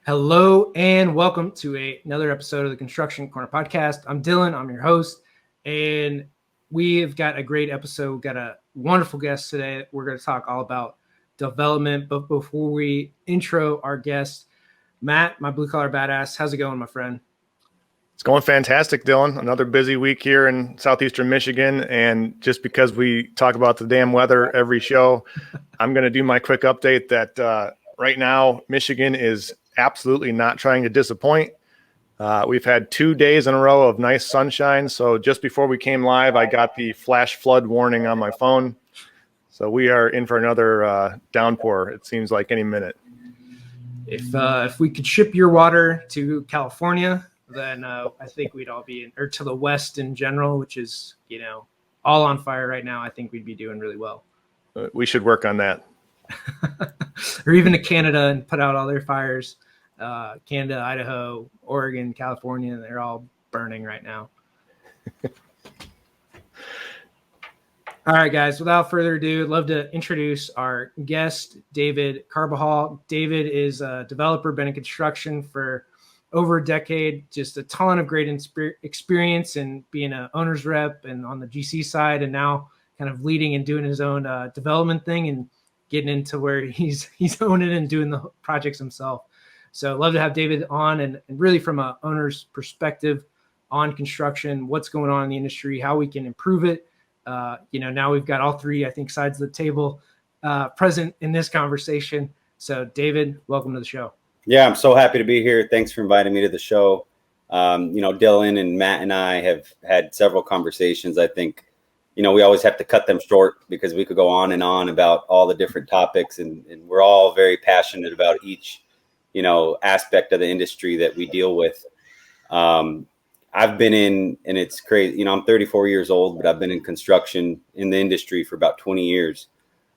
Hello and welcome to another episode of the Construction Corner podcast. I'm Dylan, I'm your host, and we've got a great episode. We've got a wonderful guest today. We're going to talk all about development, but before we intro our guest, Matt, my blue collar badass, how's it going, my friend? It's going fantastic, Dylan. Another busy week here in southeastern Michigan, and just because we talk about the damn weather every show, I'm going to do my quick update that right now Michigan is absolutely not trying to disappoint. We've had 2 days in a row of nice sunshine. So just before we came live, I got the flash flood warning on my phone. So we are in for another downpour. It seems like any minute. If we could ship your water to California, then I think we'd all be or to the West in general, which is, all on fire right now. I think we'd be doing really well. We should work on that. Or even to Canada and put out all their fires. Canada, Idaho, Oregon, California, they're all burning right now. All right, guys, without further ado, I'd love to introduce our guest, David Carbajal. David is a developer, been in construction for over a decade, just a ton of great experience in being an owner's rep and on the GC side, and now kind of leading and doing his own development thing and getting into where he's owning and doing the projects himself. So I'd love to have David on and really from an owner's perspective on construction, what's going on in the industry, how we can improve it. Now we've got all three, I think, sides of the table present in this conversation. So David, welcome to the show. Yeah, I'm so happy to be here. Thanks for inviting me to the show. Dylan and Matt and I have had several conversations. I think, we always have to cut them short because we could go on and on about all the different topics, and we're all very passionate about each, aspect of the industry that we deal with. I've been in, and it's crazy, I'm 34 years old, but I've been in construction in the industry for about 20 years.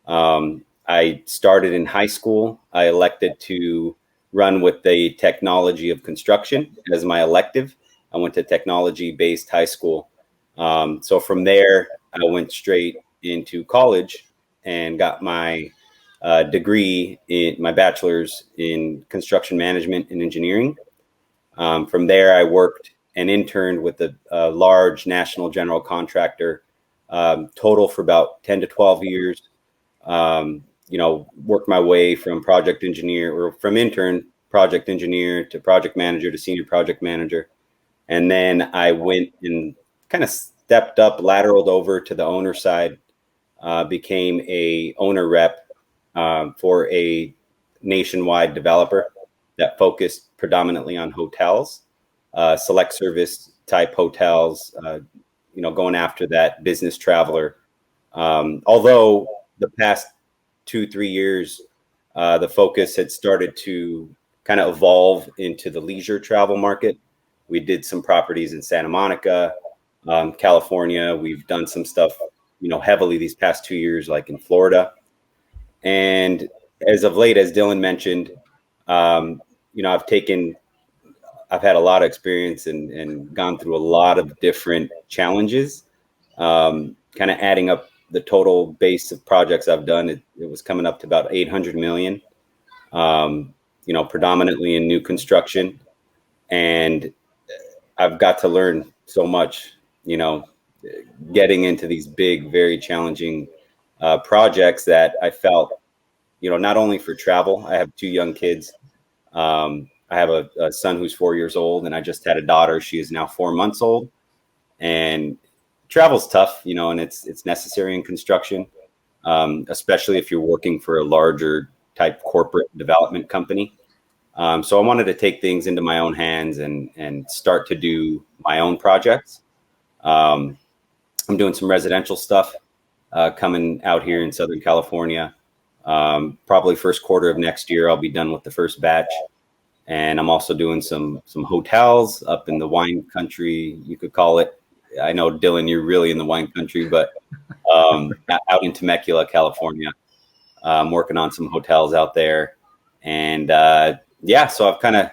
I started in high school. I elected to run with the technology of construction as my elective. I went to technology-based high school. So from there, I went straight into college and got my degree in my bachelor's in construction management and engineering. From there, I worked and interned with a large national general contractor, total for about 10 to 12 years. Worked my way from project engineer or from intern project engineer to project manager to senior project manager. And then I went and kind of stepped up, lateraled over to the owner side, became a owner rep for a nationwide developer that focused predominantly on hotels, select service type hotels, going after that business traveler. Although the past 2-3 years, the focus had started to kind of evolve into the leisure travel market. We did some properties in Santa Monica, California. We've done some stuff, heavily these past 2 years, like in Florida. And as of late, as Dylan mentioned, I've had a lot of experience and gone through a lot of different challenges, kind of adding up the total base of projects I've done. It was coming up to about 800 million, predominantly in new construction. And I've got to learn so much, getting into these big, very challenging projects that I felt, not only for travel. I have 2 young kids. I have a son who's 4 years old, and I just had a daughter. She is now 4 months old, and travel's tough, and it's necessary in construction, especially if you're working for a larger type corporate development company. So I wanted to take things into my own hands and start to do my own projects. I'm doing some residential stuff coming out here in Southern California. Probably first quarter of next year, I'll be done with the first batch. And I'm also doing some hotels up in the wine country, you could call it. I know, Dylan, you're really in the wine country, but out in Temecula, California. I'm working on some hotels out there. And so I've kind of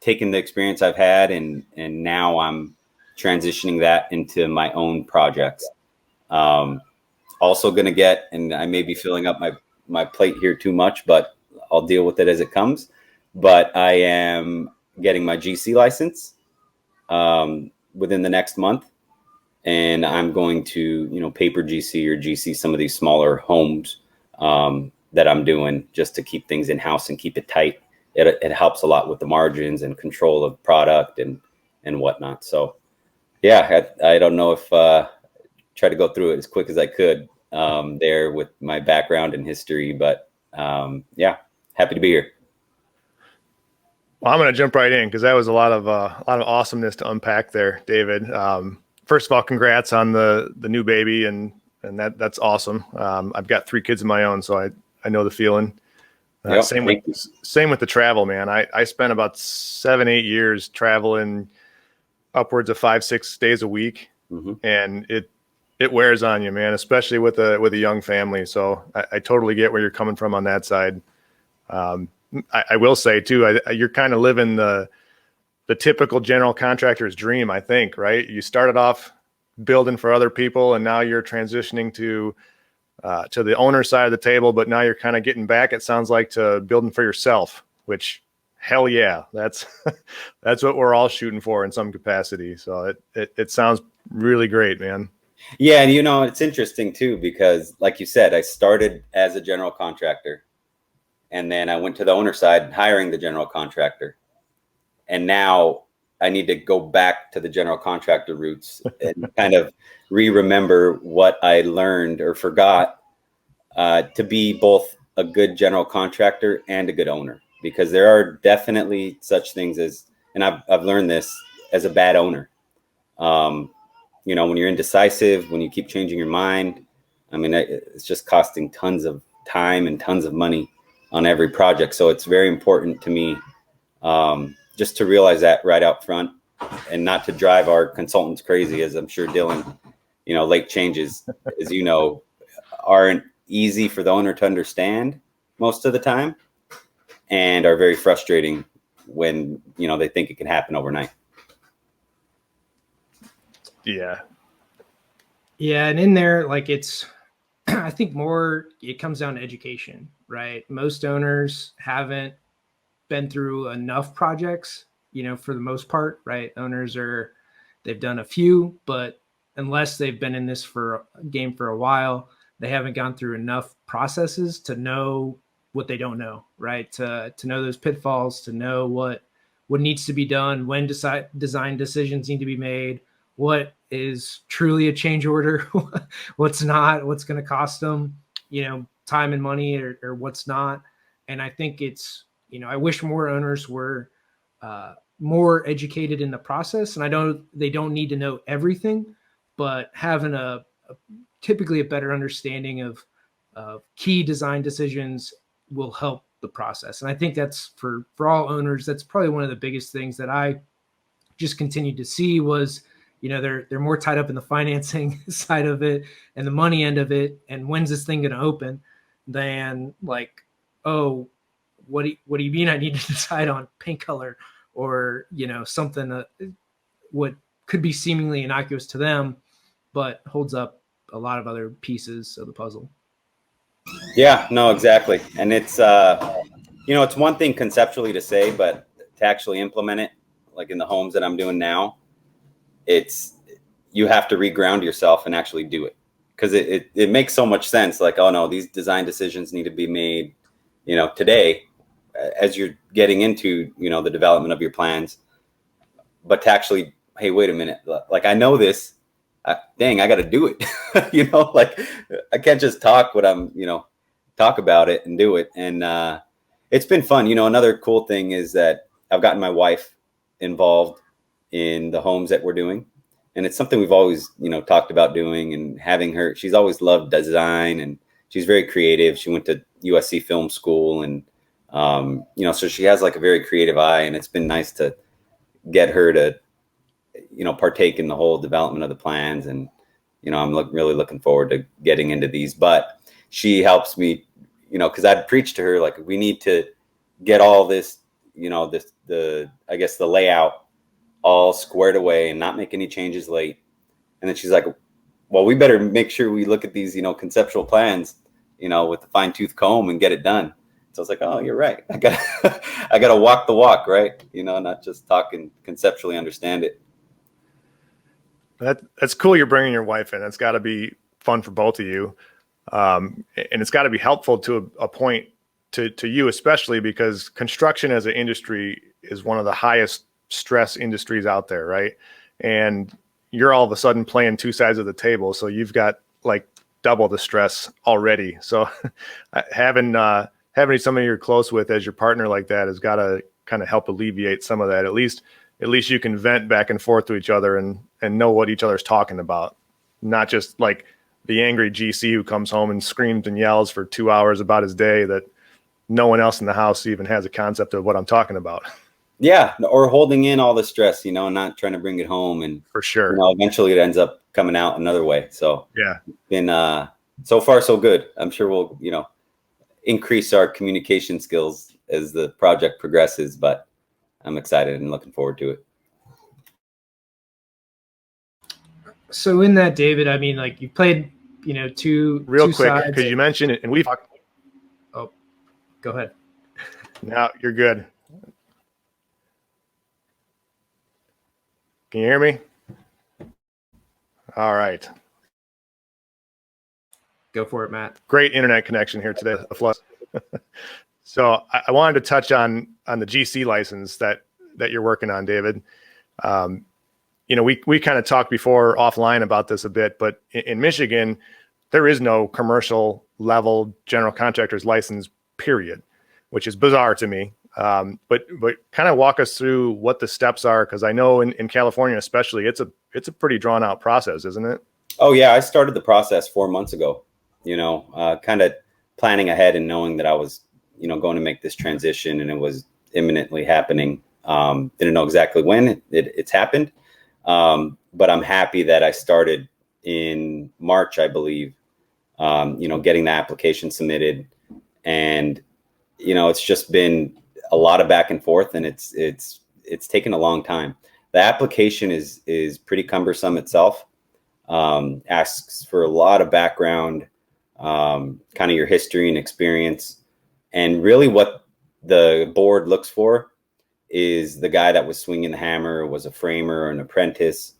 taken the experience I've had and now I'm transitioning that into my own projects. Also going to get, and I may be filling up my plate here too much, but I'll deal with it as it comes. but I am getting my GC license within the next month. And I'm going to, paper GC or GC some of these smaller homes that I'm doing just to keep things in house and keep it tight. It helps a lot with the margins and control of product and whatnot. So, yeah, I don't know if try to go through it as quick as I could there with my background and history, but yeah, happy to be here. Well, I'm going to jump right in because that was a lot of awesomeness to unpack there, David. First of all, congrats on the new baby, and that's awesome. I've got 3 kids of my own, so I know the feeling. Yep, same with the travel, man. I spent about 7-8 years traveling upwards of 5-6 days a week, and it wears on you, man, especially with a young family. So I totally get where you're coming from on that side. I will say too, you're kind of living the typical general contractor's dream, I think, right? You started off building for other people, and now you're transitioning to the owner side of the table, but now you're kind of getting back, it sounds like, to building for yourself, which hell yeah, that's what we're all shooting for in some capacity. So it sounds really great, man. Yeah. And it's interesting too, because like you said, I started as a general contractor, and then I went to the owner side hiring the general contractor. And now I need to go back to the general contractor roots and kind of remember what I learned or forgot to be both a good general contractor and a good owner, because there are definitely such things as, and I've learned this as a bad owner. When you're indecisive, when you keep changing your mind, I mean, it's just costing tons of time and tons of money on every project. So it's very important to me just to realize that right out front, and not to drive our consultants crazy, as I'm sure Dylan, late changes, as aren't easy for the owner to understand most of the time, and are very frustrating when, they think it can happen overnight. Yeah. Yeah. And in there, like I think it comes down to education, right? Most owners haven't been through enough projects, for the most part, right? They've done a few, but unless they've been in this game for a while, they haven't gone through enough processes to know what they don't know, right? To know those pitfalls, to know what needs to be done, when design decisions need to be made, what is truly a change order, what's not, what's going to cost them, time and money, or what's not. And I think it's, I wish more owners were more educated in the process. And they don't need to know everything, but having typically a better understanding of key design decisions will help the process. And I think that's for all owners, that's probably one of the biggest things that I just continued to see was, they're more tied up in the financing side of it and the money end of it, and when's this thing going to open, than like, oh, what do you mean I need to decide on paint color, or something what could be seemingly innocuous to them, but holds up a lot of other pieces of the puzzle. Yeah, no, exactly. And it's it's one thing conceptually to say, but to actually implement it, like in the homes that I'm doing now, you have to reground yourself and actually do it, because it makes so much sense. Like, oh no, these design decisions need to be made, today, as you're getting into, the development of your plans. But to actually, hey, wait a minute, like I know this, dang, I got to do it. Like I can't just talk what I'm, talk about it and do it. And it's been fun. Another cool thing is that I've gotten my wife involved in the homes that we're doing. And it's something we've always, talked about doing, and having her, she's always loved design, and she's very creative. She went to USC film school, and, so she has like a very creative eye, and it's been nice to get her to, partake in the whole development of the plans. And, I'm really looking forward to getting into these, but she helps me, cause I'd preach to her, like, we need to get all this, the layout all squared away and not make any changes late. And then she's like, well, we better make sure we look at these, conceptual plans, with the fine tooth comb and get it done. So I was like, oh, you're right. I gotta walk the walk, right? Not just talk and conceptually understand it. That's cool. You're bringing your wife in. That's got to be fun for both of you. And it's got to be helpful to a point to you, especially because construction as an industry is one of the highest stress industries out there. Right. And you're all of a sudden playing two sides of the table. So you've got like double the stress already. So having somebody you're close with as your partner like that has got to kind of help alleviate some of that. At least you can vent back and forth to each other and know what each other's talking about. Not just like the angry GC who comes home and screams and yells for 2 hours about his day that no one else in the house even has a concept of what I'm talking about. Yeah. Or holding in all the stress, not trying to bring it home. And for sure, eventually it ends up coming out another way. So yeah, been so far so good. I'm sure we'll, increase our communication skills as the project progresses, but I'm excited and looking forward to it. So in that, David, I mean, like you played, two real quick, sides. because you mentioned it and we've talked. Oh, go ahead. No, you're good. Can you hear me? All right. Go for it, Matt. Great internet connection here today. So I wanted to touch on the GC license that you're working on, David. We kind of talked before offline about this a bit, but in Michigan, there is no commercial level general contractor's license, period, which is bizarre to me. But kind of walk us through what the steps are, because I know in California especially, it's a pretty drawn out process, isn't it? Oh yeah, I started the process 4 months ago. Kind of planning ahead and knowing that I was, going to make this transition and it was imminently happening. Didn't know exactly when it's happened, but I'm happy that I started in March, I believe. Getting the application submitted, and it's just been a lot of back and forth, and it's taken a long time. The application is pretty cumbersome itself. Asks for a lot of background, kind of your history and experience, and really what the board looks for is the guy that was swinging the hammer, was a framer or an apprentice,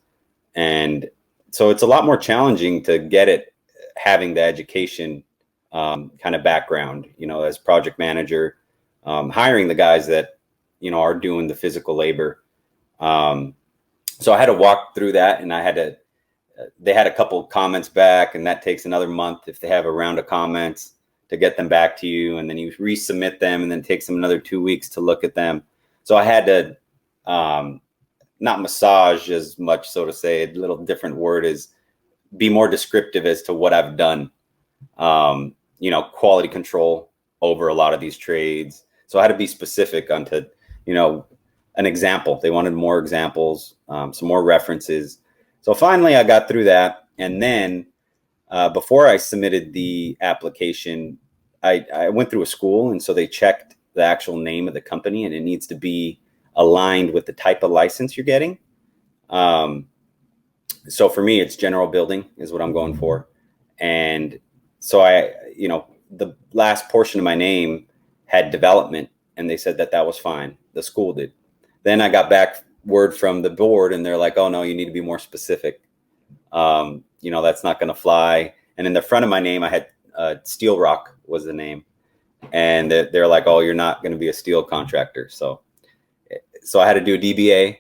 and so it's a lot more challenging to get it having the education kind of background, as project manager, hiring the guys that, are doing the physical labor. So I had to walk through that, and they had a couple of comments back, and that takes another month if they have a round of comments to get them back to you. And then you resubmit them, and then it takes them another 2 weeks to look at them. So I had to not massage as much, so to say, a little different word is be more descriptive as to what I've done. Quality control over a lot of these trades. So I had to be specific onto, an example. They wanted more examples, some more references. So finally I got through that. And then before I submitted the application, I went through a school. And so they checked the actual name of the company, and it needs to be aligned with the type of license you're getting. So for me, it's general building is what I'm going for. And so the last portion of my name had development, and they said that was fine. The school did. Then I got back word from the board, and they're like, oh no, you need to be more specific. That's not going to fly. And in the front of my name, I had Steel Rock was the name. And they're like, oh, you're not going to be a steel contractor. So I had to do a DBA,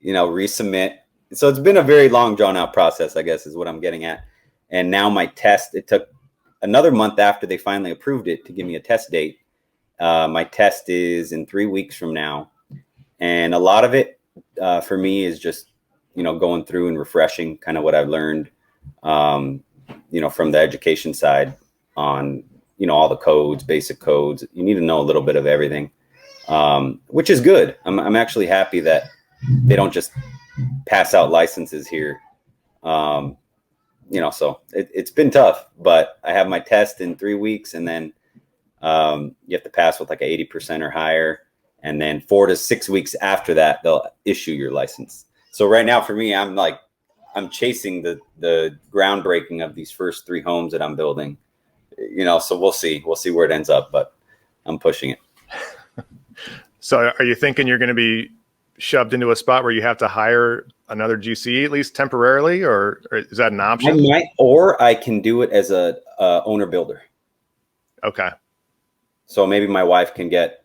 resubmit. So it's been a very long drawn out process, I guess, is what I'm getting at. And now my test, it took another month after they finally approved it to give me a test date. My test is in 3 weeks from now. And a lot of it for me is just, going through and refreshing kind of what I've learned, from the education side on, all the codes, basic codes. You need to know a little bit of everything, which is good. I'm actually happy that they don't just pass out licenses here. So it's been tough, but I have my test in 3 weeks, and then you have to pass with like a 80% or higher. And then 4 to 6 weeks after that, they'll issue your license. So right now for me, I'm chasing the groundbreaking of these first 3 homes that I'm building, so we'll see where it ends up, but I'm pushing it. So are you thinking you're going to be shoved into a spot where you have to hire another GC at least temporarily, or is that an option? I might, or I can do it as a owner builder. Okay. So maybe my wife can get,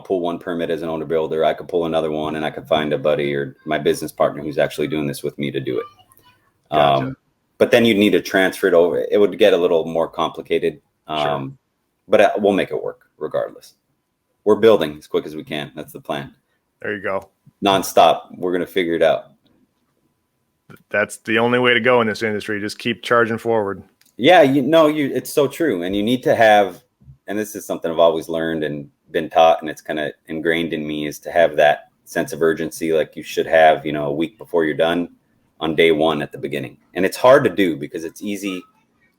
pull one permit as an owner builder. I could pull another one, and I could find a buddy or my business partner who's actually doing this with me to do it. Gotcha. But then you'd need to transfer it over. It would get a little more complicated. Sure. But we'll make it work regardless. We're building as quick as we can. That's the plan. There you go. Nonstop. We're going to figure it out. That's the only way to go in this industry. Just keep charging forward. Yeah, it's so true. And you need to have, and this is something I've always learned and been taught, and it's kind of ingrained in me, is to have that sense of urgency. Like you should have, a week before you're done on day one at the beginning. And it's hard to do because it's easy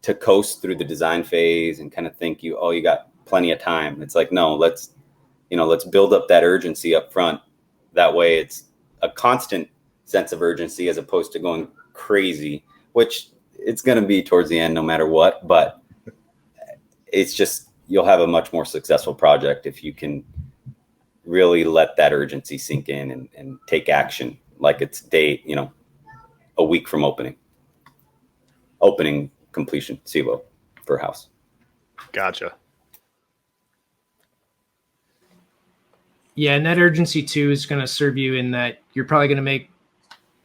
to coast through the design phase and kind of think you got plenty of time. It's like, no, let's build up that urgency up front. That way it's a constant sense of urgency as opposed to going crazy, which it's going to be towards the end no matter what. But it's just, you'll have a much more successful project if you can really let that urgency sink in and take action like it's a week from opening completion, SIBO for a house. Gotcha. Yeah, and that urgency too is going to serve you in that you're probably going to make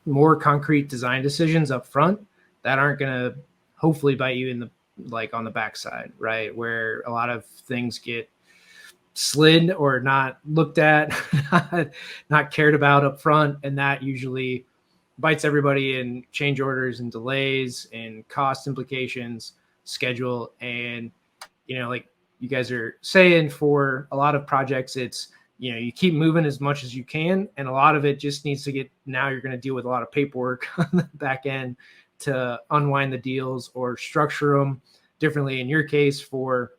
more concrete design decisions up front that aren't going to hopefully bite you in on the backside, right? Where a lot of things get slid or not looked at, not cared about up front, and that usually bites everybody in change orders and delays and cost implications, schedule, and like you guys are saying, for a lot of projects, it's you keep moving as much as you can, and a lot of it just needs to get. Now you're going to deal with a lot of paperwork on the back end to unwind the deals or structure them differently. In your case, for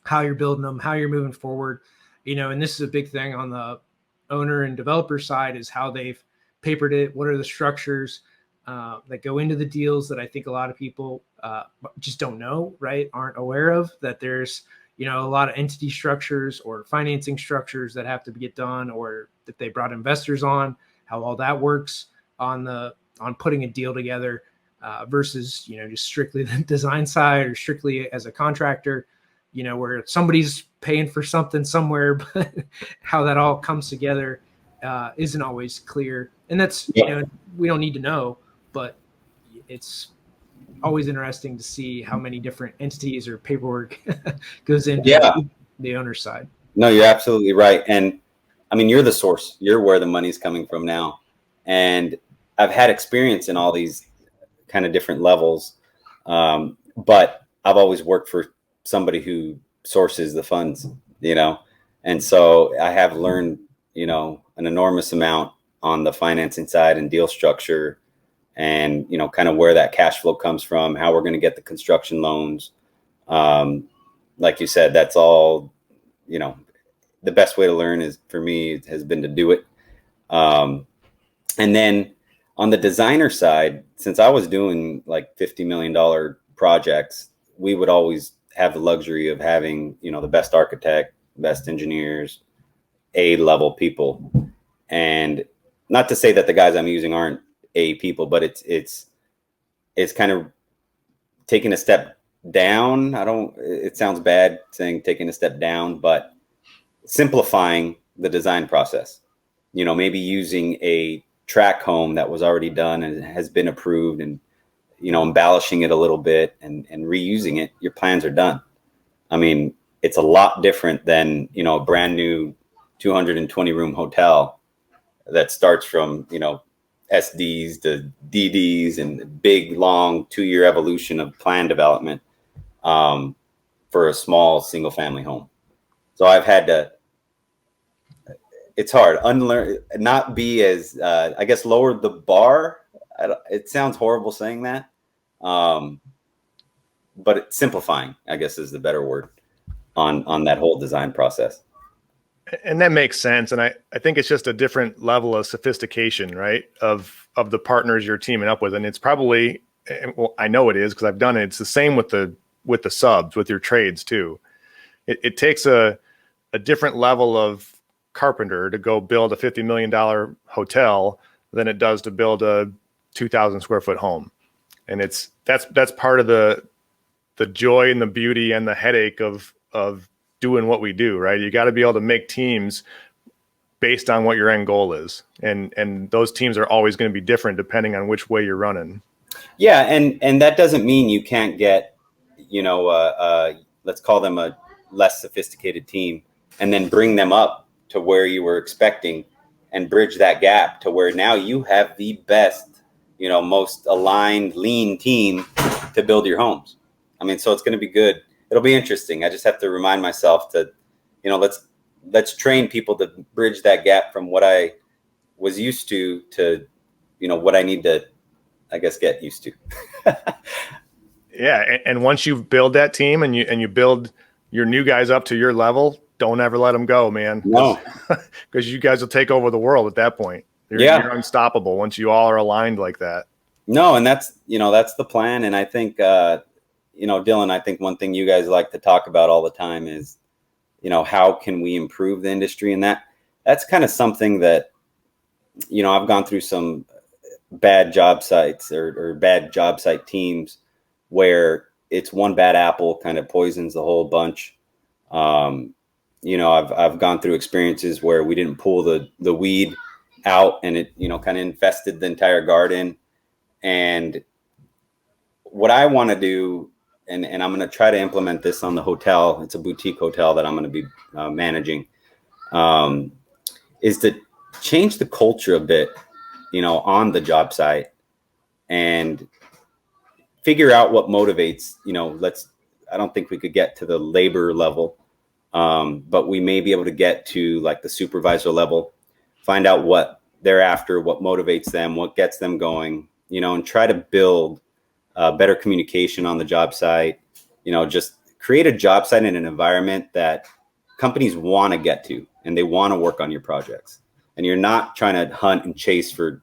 how you're building them, how you're moving forward, and this is a big thing on the owner and developer side, is how they've papered it. What are the structures that go into the deals that I think a lot of people just don't know, right? Aren't aware of, that there's, a lot of entity structures or financing structures that have to get done, or if they brought investors on, how all that works on putting a deal together versus, just strictly the design side or strictly as a contractor, where somebody's paying for something somewhere, but how that all comes together isn't always clear. And that's, we don't need to know, but it's always interesting to see how many different entities or paperwork goes into the owner's side. No, you're absolutely right. And I mean, you're the source. You're where the money's coming from now. And I've had experience in all these kind of different levels. But I've always worked for somebody who sources the funds, and so I have learned, an enormous amount on the financing side and deal structure, and, kind of where that cash flow comes from, how we're going to get the construction loans. Like you said, that's all, the best way to learn for me has been to do it. And then on the designer side, since I was doing like $50 million projects, we would always have the luxury of having, the best architect, best engineers, A-level people. And not to say that the guys I'm using aren't A people, but it's kind of taking a step down. It sounds bad saying taking a step down, but simplifying the design process, maybe using a track home that was already done and has been approved, and, embellishing it a little bit and reusing it. Your plans are done. I mean, it's a lot different than, a brand new 220 room hotel that starts from, SDs to DDs and big, long 2-year evolution of plan development for a small single family home. So I've had to, it's hard, unlearn, not be as, I guess, lower the bar. It sounds horrible saying that. But simplifying, I guess, is the better word on that whole design process. And that makes sense. And I think it's just a different level of sophistication, right? Of the partners you're teaming up with. And it's probably, well, I know it is because I've done it. It's the same with the subs, with your trades too. It takes a a different level of carpenter to go build a $50 million hotel than it does to build a 2,000 square foot home. And that's part of the joy and the beauty and the headache of doing what we do, right? You got to be able to make teams based on what your end goal is. And those teams are always going to be different depending on which way you're running. Yeah. And that doesn't mean you can't get, let's call them a less sophisticated team and then bring them up to where you were expecting and bridge that gap to where now you have the best, most aligned, lean team to build your homes. I mean, so it's going to be good. It'll be interesting. I just have to remind myself to, let's train people to bridge that gap from what I was used to, what I need to, I guess, get used to. Yeah. And once you build that team and you build your new guys up to your level, don't ever let them go, man. No, because you guys will take over the world at that point. You're unstoppable once you all are aligned like that. No. And that's the plan. And I think, Dylan, I think one thing you guys like to talk about all the time is, how can we improve the industry? And that's kind of something that, I've gone through some bad job sites or bad job site teams where it's one bad apple kind of poisons the whole bunch. I've gone through experiences where we didn't pull the weed out and it, kind of infested the entire garden. And what I want to do, and I'm going to try to implement this on the hotel. It's a boutique hotel that I'm going to be managing, is to change the culture a bit, on the job site and figure out what motivates, I don't think we could get to the labor level, but we may be able to get to like the supervisor level, find out what they're after, what motivates them, what gets them going, and try to build better communication on the job site, just create a job site in an environment that companies want to get to and they want to work on your projects. And you're not trying to hunt and chase for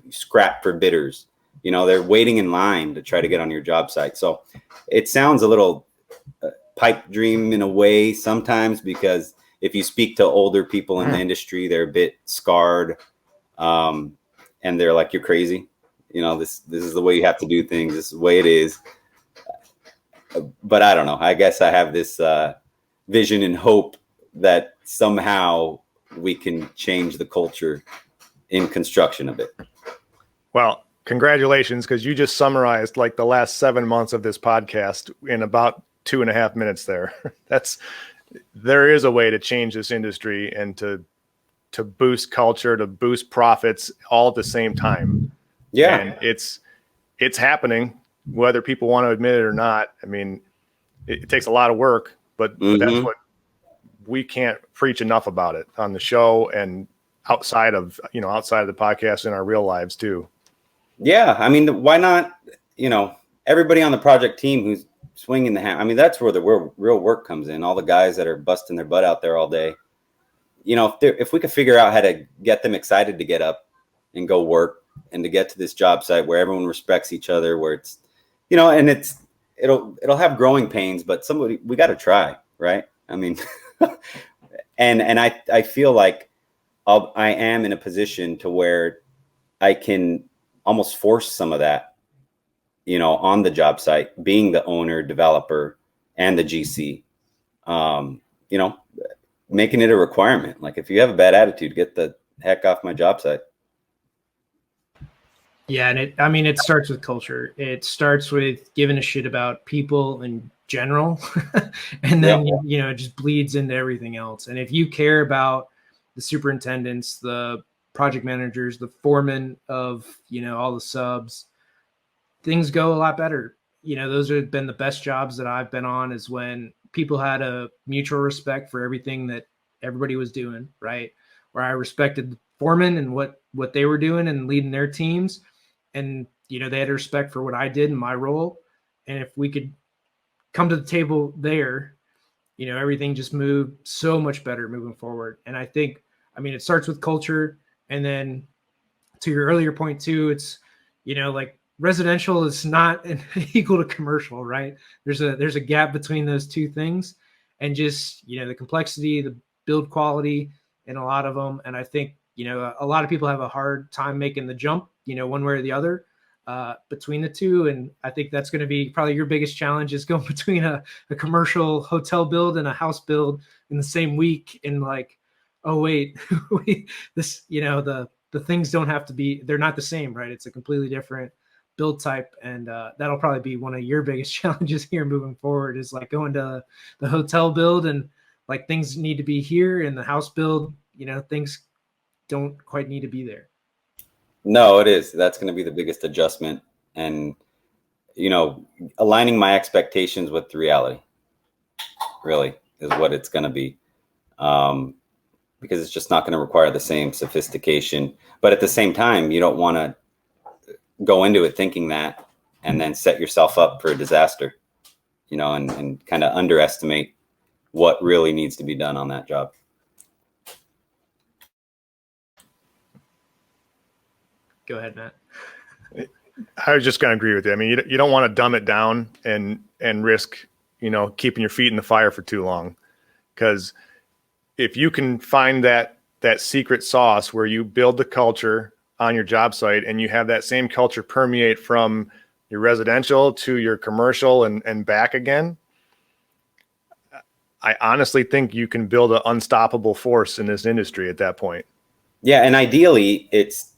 scrap for bidders. They're waiting in line to try to get on your job site. So it sounds a little pipe dream in a way sometimes, because if you speak to older people in the industry, they're a bit scarred, and they're like, you're crazy. This is the way you have to do things. This is the way it is. But I don't know. I guess I have this vision and hope that somehow we can change the culture in construction a bit. Well, congratulations, because you just summarized like the last 7 months of this podcast in about 2.5 minutes there. There is a way to change this industry and to boost culture, to boost profits all at the same time. Yeah. And it's happening, whether people want to admit it or not. I mean, it takes a lot of work, but that's what we can't preach enough about it on the show and outside of the podcast in our real lives too. Yeah. I mean, why not, everybody on the project team who's swinging the hammer. I mean, that's where the real work comes in. All the guys that are busting their butt out there all day. If we could figure out how to get them excited to get up and go work and to get to this job site where everyone respects each other, where it's, and it'll have growing pains, but we got to try, right? I mean, and I feel like I am in a position to where I can almost force some of that, on the job site, being the owner, developer, and the GC, making it a requirement. Like, if you have a bad attitude, get the heck off my job site. Yeah. And it starts with culture. It starts with giving a shit about people in general. And then, it just bleeds into everything else. And if you care about the superintendents, the project managers, the foremen of, all the subs, things go a lot better. Those have been the best jobs that I've been on, is when people had a mutual respect for everything that everybody was doing, right? Where I respected the foreman and what they were doing and leading their teams. And, they had respect for what I did in my role. And if we could come to the table there, everything just moved so much better moving forward. And I think, it starts with culture. And then to your earlier point too, it's, like residential is not equal to commercial, right? There's a gap between those two things. And just, the complexity, build quality in a lot of them. And I think, a lot of people have a hard time making the jump, one way or the other between the two. And I think that's going to be probably your biggest challenge, is going between a commercial hotel build and a house build in the same week. And like, oh, wait, this, the things don't have to be, they're not the same, right? It's a completely different build type. And that'll probably be one of your biggest challenges here moving forward, is like going to the hotel build and like things need to be here, in the house build, things don't quite need to be there. No, it is. That's going to be the biggest adjustment. And, aligning my expectations with the reality really is what it's going to be. Because it's just not going to require the same sophistication. But at the same time, you don't want to go into it thinking that and then set yourself up for a disaster, and kind of underestimate what really needs to be done on that job. Go ahead, Matt. I was just going to agree with you. I mean, you don't want to dumb it down and risk, keeping your feet in the fire for too long. Because if you can find that secret sauce where you build the culture on your job site and you have that same culture permeate from your residential to your commercial and back again, I honestly think you can build an unstoppable force in this industry at that point. Yeah. And ideally it's,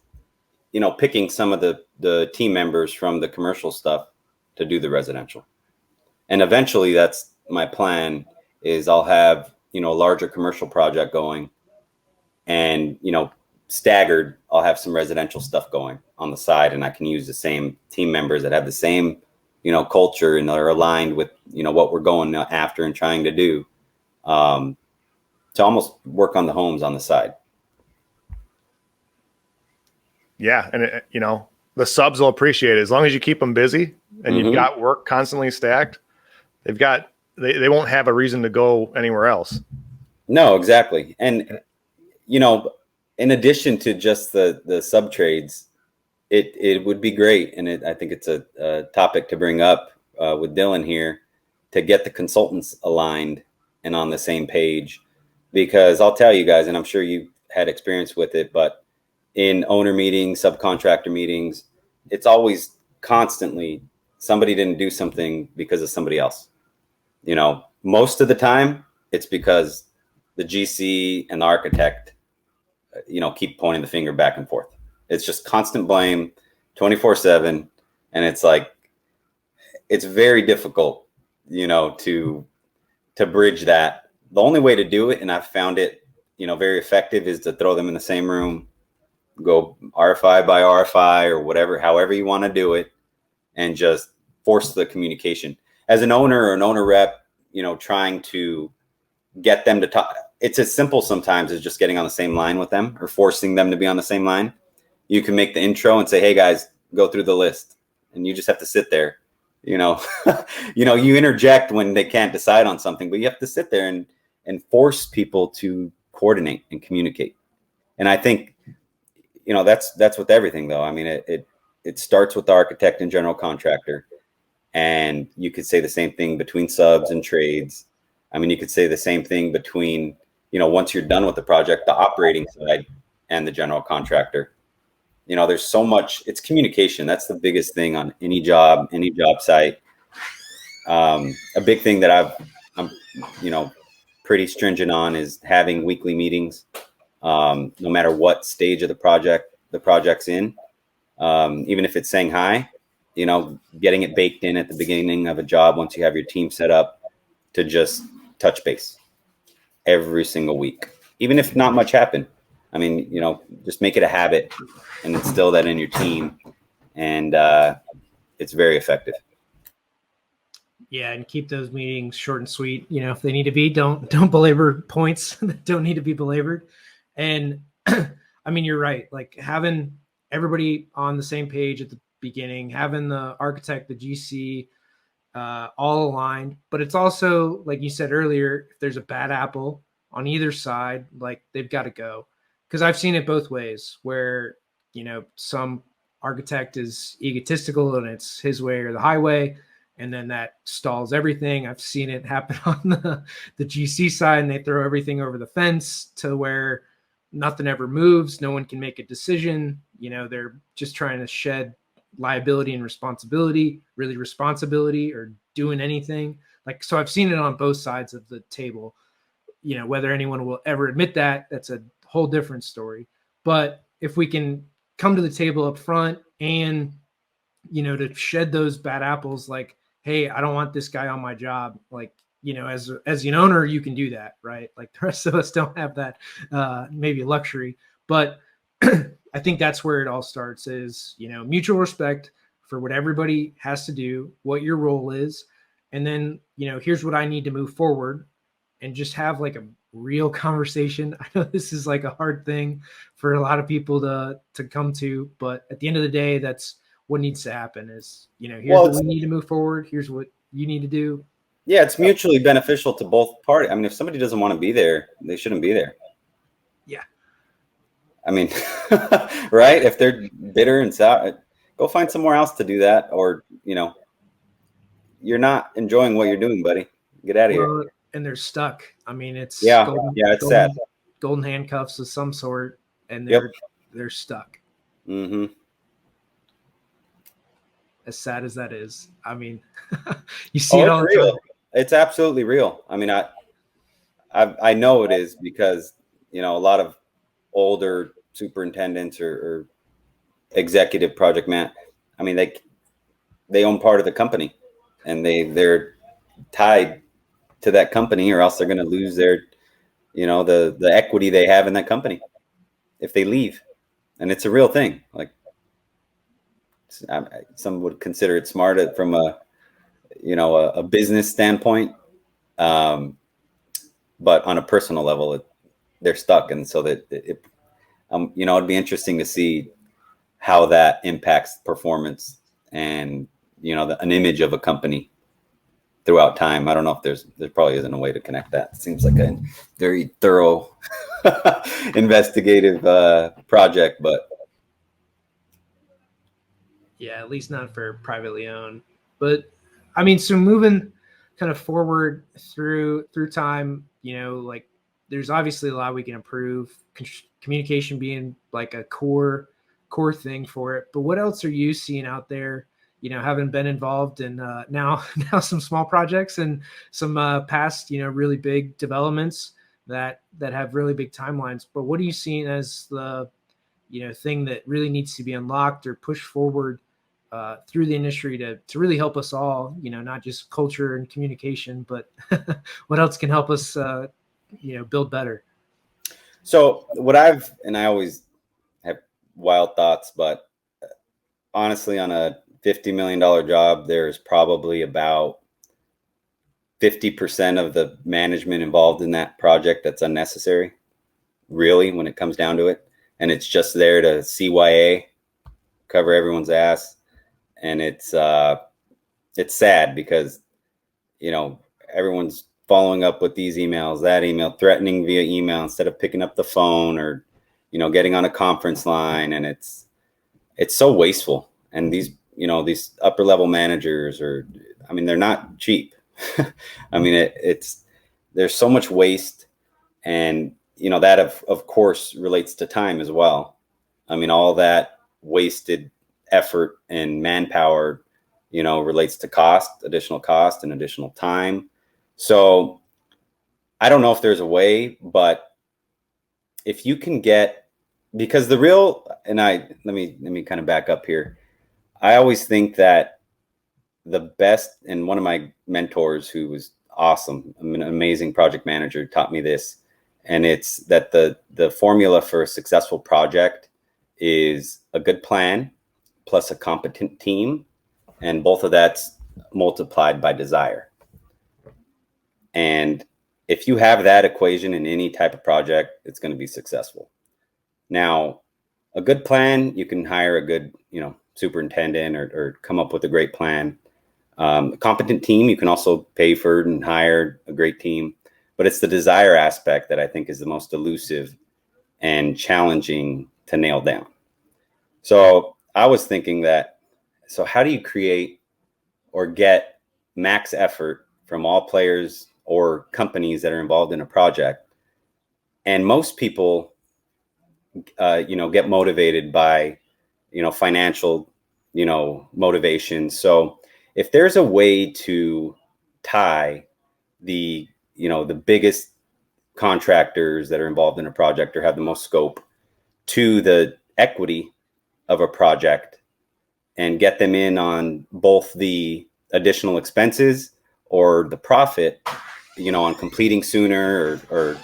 picking some of the team members from the commercial stuff to do the residential. And eventually that's my plan, is I'll have, a larger commercial project going, and, staggered, I'll have some residential stuff going on the side, and I can use the same team members that have the same, culture and are aligned with, what we're going after and trying to do, to almost work on the homes on the side. Yeah. And the subs will appreciate it as long as you keep them busy and you've got work constantly stacked. They won't have a reason to go anywhere else. No, exactly. And, in addition to just the sub trades, it would be great. And I think it's a topic to bring up with Dylan here, to get the consultants aligned and on the same page, because I'll tell you guys, and I'm sure you had experience with it, but in owner meetings, subcontractor meetings, it's always constantly somebody didn't do something because of somebody else. Most of the time it's because the GC and the architect, keep pointing the finger back and forth. It's just constant blame 24/7. And it's like, it's very difficult, to bridge that. The only way to do it, and I've found it, very effective, is to throw them in the same room, go RFI by RFI or whatever, however you want to do it, and just force the communication. As an owner or an owner rep, trying to get them to talk, it's as simple sometimes as just getting on the same line with them or forcing them to be on the same line. You can make the intro and say, hey guys, go through the list, and you just have to sit there. You interject when they can't decide on something, but you have to sit there and force people to coordinate and communicate. And I think, that's with everything though. I mean, it starts with the architect and general contractor, and you could say the same thing between subs and trades. I mean, you could say the same thing between, once you're done with the project, the operating side and the general contractor. There's so much, it's communication. That's the biggest thing on any job site. A big thing that I'm pretty stringent on is having weekly meetings, no matter what stage of the project's in. Even if it's saying hi, getting it baked in at the beginning of a job, once you have your team set up, to just touch base every single week, even if not much happened. I mean, just make it a habit and instill that in your team, and it's very effective. Yeah, and keep those meetings short and sweet. If they need to be, don't belabor points that don't need to be belabored. And I mean, you're right. Like, having everybody on the same page at the beginning, having the architect, the GC, all aligned. But it's also, like you said earlier, if there's a bad apple on either side, like, they've got to go. Because I've seen it both ways, where, some architect is egotistical and it's his way or the highway. and then that stalls everything. I've seen it happen on the GC side, and they throw everything over the fence to where nothing ever moves. No one can make a decision. They're just trying to shed liability and responsibility, really responsibility, or doing anything. So I've seen it on both sides of the table. Whether anyone will ever admit that, that's a whole different story. But if we can come to the table up front and, to shed those bad apples, like, hey, I don't want this guy on my job. As an owner, you can do that, right? Like the rest of us don't have that maybe luxury. But I think that's where it all starts is, mutual respect for what everybody has to do, what your role is. And then, here's what I need to move forward, and just have like a real conversation. I know this is like a hard thing for a lot of people to come to, but at the end of the day, that's what needs to happen is, here's what we need to move forward. Here's what you need to do. Yeah, it's mutually beneficial to both parties. I mean, if somebody doesn't want to be there, they shouldn't be there. Yeah. I mean, right? If they're bitter and sour, go find somewhere else to do that. Or, you're not enjoying what you're doing, buddy. Get out of here. And they're stuck. I mean, it's it's sad. Golden handcuffs of some sort, and they're stuck. Mm-hmm. As sad as that is, I mean, you see it all the time. It's absolutely real. I mean, I know it is because a lot of older superintendents or executive project man. I mean, they own part of the company, and they're tied to that company, or else they're going to lose their, the equity they have in that company if they leave. And it's a real thing. Like, some would consider it smart from a business standpoint. But on a personal level, they're stuck. And so that it'd be interesting to see how that impacts performance and, an image of a company throughout time. I don't know if there probably isn't a way to connect that. It seems like a very thorough investigative project, but yeah, at least not for privately owned. But I mean, so moving kind of forward through time, like there's obviously a lot we can improve, communication being like a core thing for it. But what else are you seeing out there, having been involved in now some small projects and some past, really big developments that have really big timelines? But what are you seeing as the, thing that really needs to be unlocked or pushed forward through the industry to really help us all, not just culture and communication, but what else can help us, build better? So I always have wild thoughts, but honestly, on a $50 million job, there's probably about 50% of the management involved in that project that's unnecessary, really, when it comes down to it. And it's just there to CYA, cover everyone's ass. And it's sad because, everyone's following up with these emails, that email, threatening via email instead of picking up the phone or, getting on a conference line. And it's so wasteful. And these upper level managers they're not cheap. I mean, there's so much waste, and, that of course relates to time as well. I mean, all that wasted effort and manpower, relates to additional cost and additional time. So I don't know if there's a way, but if you can because let me kind of back up here. I always think that the best, and one of my mentors who was awesome, an amazing project manager, taught me this. And it's that the formula for a successful project is a good plan plus a competent team, and both of that's multiplied by desire. And if you have that equation in any type of project, it's going to be successful. Now, a good plan, you can hire a good, superintendent or come up with a great plan. A competent team, you can also pay for and hire a great team. But it's the desire aspect that I think is the most elusive and challenging to nail down. So I was thinking so how do you create or get max effort from all players or companies that are involved in a project. And most people, get motivated by, financial, motivation. So if there's a way to tie the biggest contractors that are involved in a project or have the most scope to the equity of a project and get them in on both the additional expenses or the profit, on completing sooner or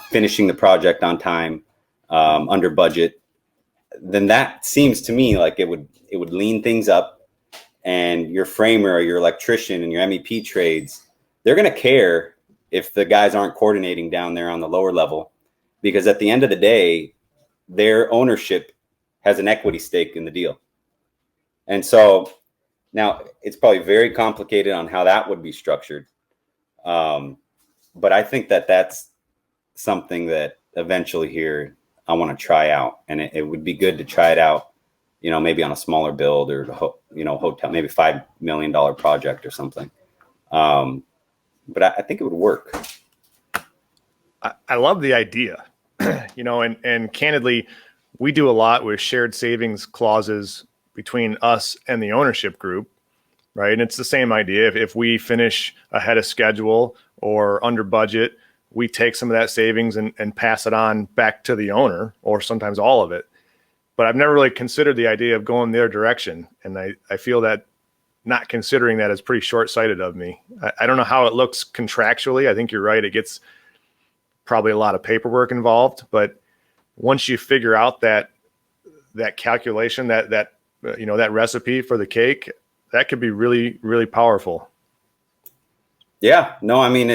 finishing the project on time, under budget, then that seems to me like it would lean things up. And your framer or your electrician and your MEP trades, they're going to care if the guys aren't coordinating down there on the lower level, because at the end of the day, their ownership has an equity stake in the deal. And so now it's probably very complicated on how that would be structured. But I think that that's something that eventually here I want to try out, and it would be good to try it out, maybe on a smaller build or, hotel, maybe $5 million project or something. But I think it would work. I love the idea, and candidly, we do a lot with shared savings clauses between us and the ownership group, right? And it's the same idea. If we finish ahead of schedule or under budget, we take some of that savings and pass it on back to the owner, or sometimes all of it. But I've never really considered the idea of going their direction. And I feel that not considering that is pretty short-sighted of me. I don't know how it looks contractually. I think you're right. It gets probably a lot of paperwork involved, but once you figure out that calculation, that recipe for the cake, that could be really, really powerful. Yeah, no, I mean,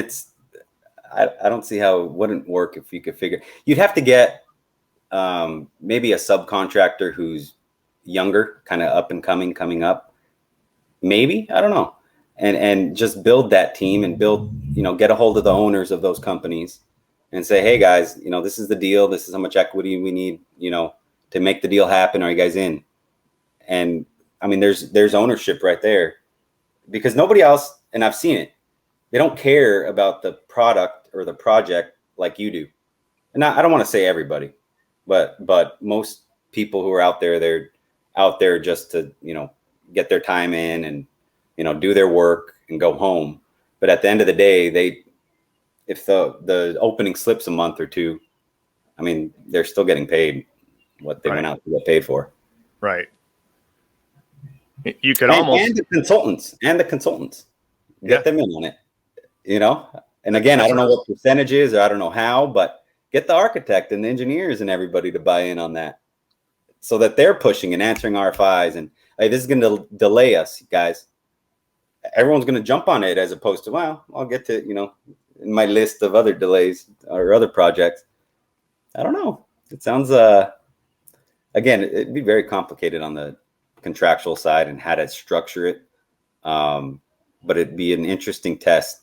I don't see how it wouldn't work if you could figure. You'd have to get maybe a subcontractor who's younger, kind of up and coming up. Maybe, I don't know. And just build that team and get a hold of the owners of those companies and say, hey guys, this is the deal. This is how much equity we need, to make the deal happen. Are you guys in? And I mean, there's ownership right there, because nobody else, and I've seen it, they don't care about the product or the project like you do. And I don't want to say everybody, but most people who are out there, they're out there just to, get their time in and, do their work and go home. But at the end of the day, if the opening slips a month or two, I mean, they're still getting paid what they went out to get paid for. Right. You could and the consultants get them in on it, and again, I don't know what percentage is, or I don't know how, but get the architect and the engineers and everybody to buy in on that, so that they're pushing and answering RFIs and, hey, this is going to delay us, guys. Everyone's going to jump on it, as opposed to, well, I'll get to, in my list of other delays or other projects. I don't know. It sounds, again, it'd be very complicated on the contractual side and how to structure it. But it'd be an interesting test,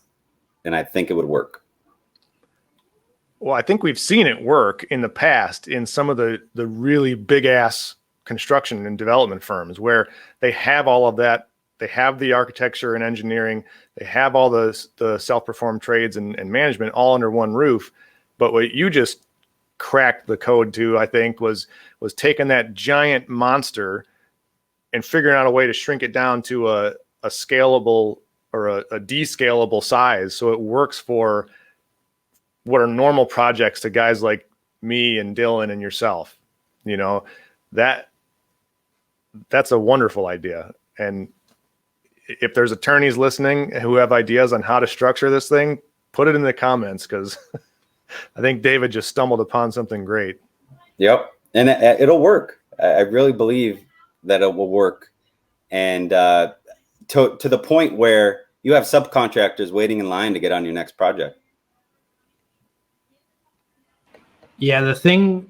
and I think it would work. Well, I think we've seen it work in the past in some of the really big ass construction and development firms, where they have all of that. They have the architecture and engineering. They have all the self-performed trades and management all under one roof. But what you just cracked the code to, I think, was taking that giant monster and figuring out a way to shrink it down to a scalable or a descalable size, so it works for what are normal projects to guys like me and Dylan and yourself. That's a wonderful idea. And if there's attorneys listening who have ideas on how to structure this thing, put it in the comments, because I think David just stumbled upon something great. Yep. And it'll work. I really believe that it will work. And to the point where you have subcontractors waiting in line to get on your next project. Yeah, the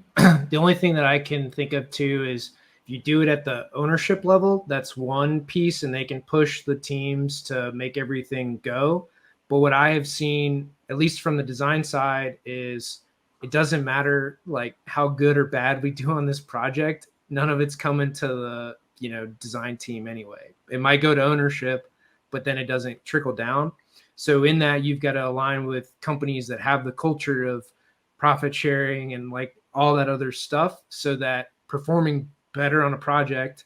only thing that I can think of too is, if you do it at the ownership level, that's one piece, and they can push the teams to make everything go. But what I have seen, at least from the design side, is it doesn't matter like how good or bad we do on this project. None of it's coming to the design team anyway. It might go to ownership, but then it doesn't trickle down. So in that, you've got to align with companies that have the culture of profit sharing and like all that other stuff, so that performing better on a project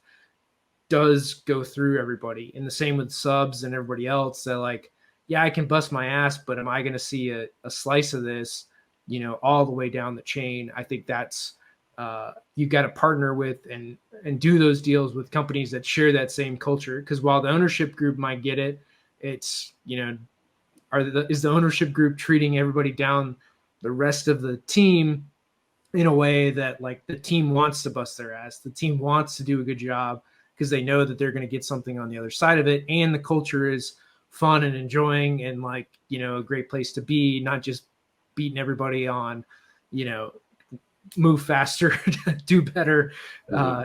does go through everybody. And the same with subs and everybody else. That like, yeah, I can bust my ass, but am I going to see a slice of this, all the way down the chain? I think that's you've got to partner with and do those deals with companies that share that same culture. Because while the ownership group might get it, it's is the ownership group treating everybody down the rest of the team in a way that like the team wants to bust their ass, the team wants to do a good job because they know that they're going to get something on the other side of it, and the culture is fun and enjoying and like a great place to be, not just beating everybody on move faster, do better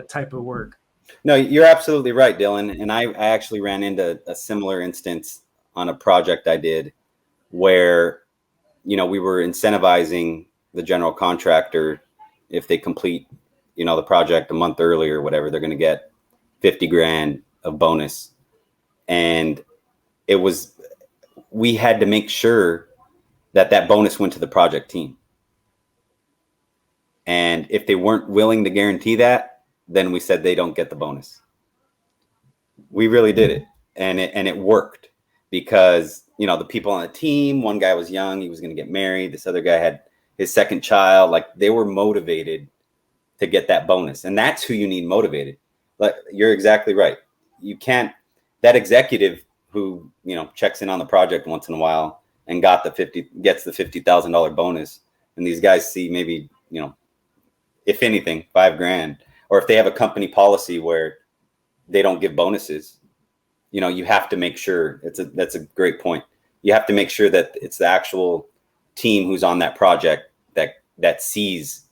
type of work. No, you're absolutely right, Dylan. And I actually ran into a similar instance on a project I did where, we were incentivizing the general contractor. If they complete, the project a month early or whatever, they're going to get 50 grand of bonus. And we had to make sure that bonus went to the project team. And if they weren't willing to guarantee that, then we said they don't get the bonus. We really did it. And it worked because, the people on the team, one guy was young, he was going to get married. This other guy had his second child. Like, they were motivated to get that bonus. And that's who you need motivated. Like, you're exactly right. You can't, that executive who, checks in on the project once in a while and gets the $50,000 bonus. And these guys see maybe, if anything, 5 grand, or if they have a company policy where they don't give bonuses, you have to make sure that's a great point. You have to make sure that it's the actual team who's on that project that sees,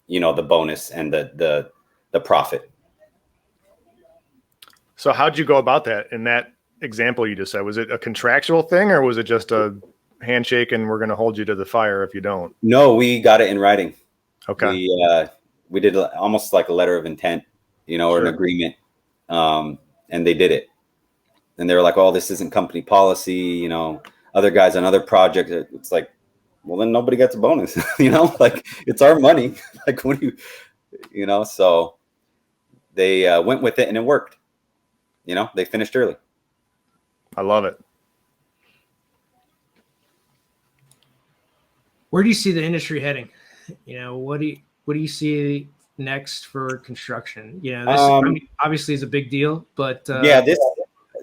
the bonus and the profit. So how'd you go about that in that example you just said? Was it a contractual thing, or was it just a handshake and we're going to hold you to the fire if you don't? No, we got it in writing. Okay. We did almost like a letter of intent, or Sure. An agreement. And they did it. And they were like, oh, this isn't company policy, other guys on other projects. It's like, well, then nobody gets a bonus, like, it's our money. Like, what do you, so they went with it and it worked. They finished early. I love it. Where do you see the industry heading? What do you see next for construction? This obviously is a big deal, but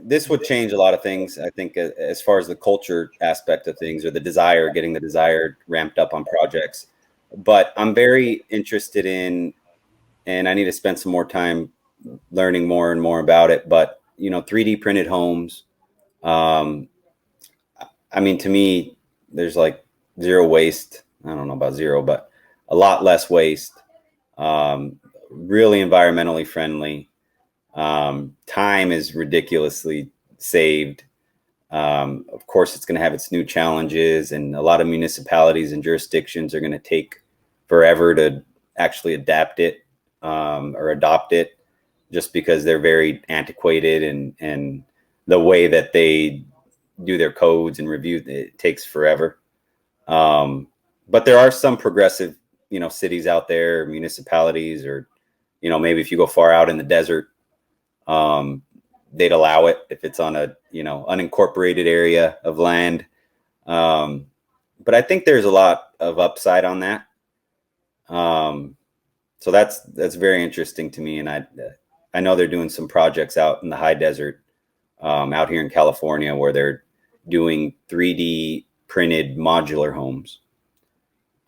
this would change a lot of things. I think as far as the culture aspect of things, or getting the desire ramped up on projects. But I'm very interested in, and I need to spend some more time learning more and more about it. But 3D printed homes. To me, there's like zero waste. I don't know about zero, but a lot less waste. Really environmentally friendly. Time is ridiculously saved. Of course, it's going to have its new challenges, and a lot of municipalities and jurisdictions are going to take forever to actually adapt it or adopt it, just because they're very antiquated, and the way that they do their codes and review it takes forever. But there are some progressive, cities out there, municipalities, or, maybe if you go far out in the desert, they'd allow it if it's on a, unincorporated area of land. But I think there's a lot of upside on that. So that's very interesting to me. And I know they're doing some projects out in the high desert, out here in California, where they're doing 3D printed modular homes.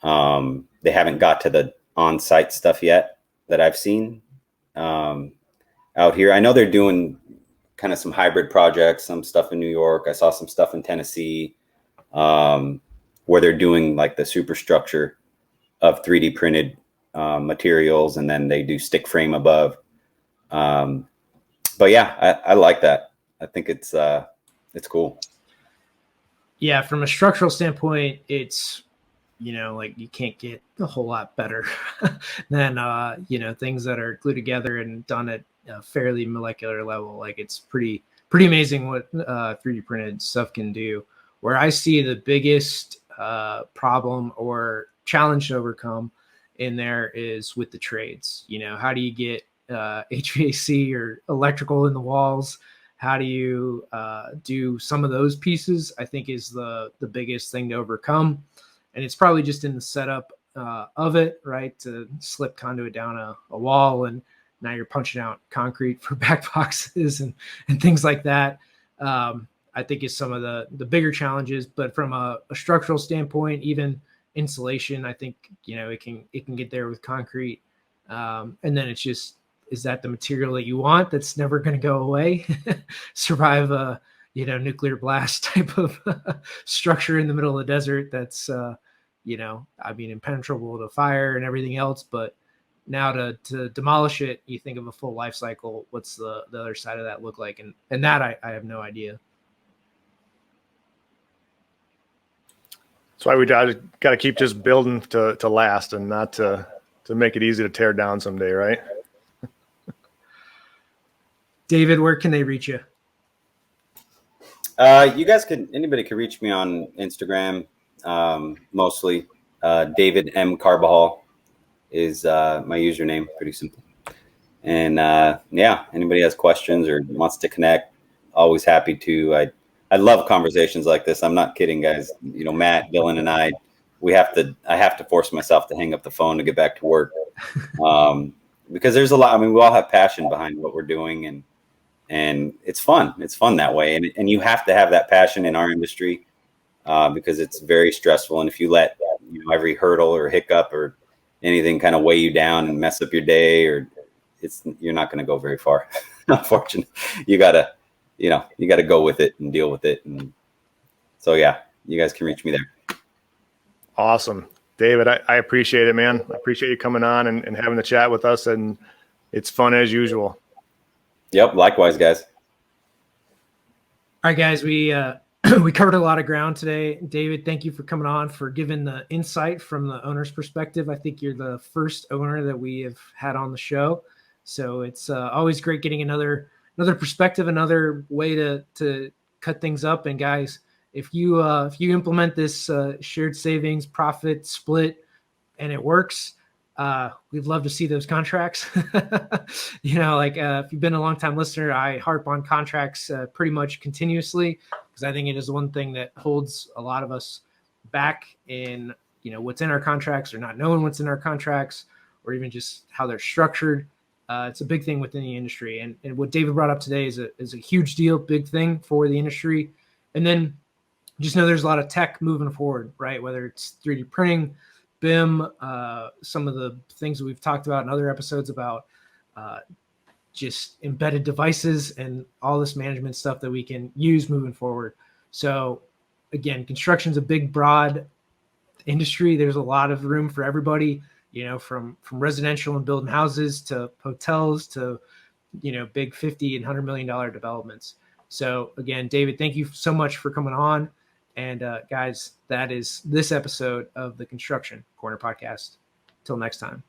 They haven't got to the on-site stuff yet that I've seen out here. I know they're doing kind of some hybrid projects, some stuff in New York. I saw some stuff in Tennessee, where they're doing like the superstructure of 3D printed materials, and then they do stick frame above. But yeah, I like that. I think it's cool. Yeah, from a structural standpoint, it's like you can't get a whole lot better than things that are glued together and done at a fairly molecular level. Like, it's pretty pretty amazing what 3D printed stuff can do. Where I see the biggest problem or challenge to overcome in there is with the trades. How do you get HVAC or electrical in the walls? How do you do some of those pieces? I think is the biggest thing to overcome, and it's probably just in the setup of it, right? To slip conduit down a wall, and now you're punching out concrete for back boxes and things like that. I think is some of the bigger challenges, but from a structural standpoint, even insulation, I think, it can get there with concrete. And then it's just, is that the material that you want that's never going to go away, survive a, nuclear blast type of structure in the middle of the desert that's, impenetrable to fire and everything else. But now to demolish it, you think of a full life cycle. What's the other side of that look like? And that I have no idea. That's why we got to keep just building to last and not to make it easy to tear down someday, right? David, where can they reach you? Anybody can reach me on Instagram, mostly. David M. Carbajal is my username, pretty simple. And anybody has questions or wants to connect, always happy to. I love conversations like this. I'm not kidding, guys. Matt, Dylan, and I have to force myself to hang up the phone to get back to work. Because there's a lot, we all have passion behind what we're doing, and it's fun. It's fun that way. And you have to have that passion in our industry, because it's very stressful. And if you let every hurdle or hiccup or anything kind of weigh you down and mess up your day, you're not going to go very far. Unfortunately, you gotta go with it and deal with it. And so, yeah, you guys can reach me there. Awesome. David, I appreciate it, man. I appreciate you coming on and having the chat with us, and it's fun as usual. Yep. Likewise, guys. All right, guys, we covered a lot of ground today. David, thank you for coming on, for giving the insight from the owner's perspective. I think you're the first owner that we have had on the show. So it's always great getting another perspective, another way to cut things up. And guys, if you implement this shared savings profit split and it works, we'd love to see those contracts. If you've been a long time listener, I harp on contracts pretty much continuously, because I think it is one thing that holds a lot of us back in, what's in our contracts, or not knowing what's in our contracts, or even just how they're structured. It's a big thing within the industry. And what David brought up today is a huge deal, big thing for the industry. And then just know there's a lot of tech moving forward, right? Whether it's 3D printing, BIM, some of the things that we've talked about in other episodes about just embedded devices and all this management stuff that we can use moving forward. So again, construction's a big, broad industry. There's a lot of room for everybody, from residential and building houses to hotels to, big 50 and $100 million developments. So again, David, thank you so much for coming on. And guys, that is this episode of the Construction Corner podcast. Till next time.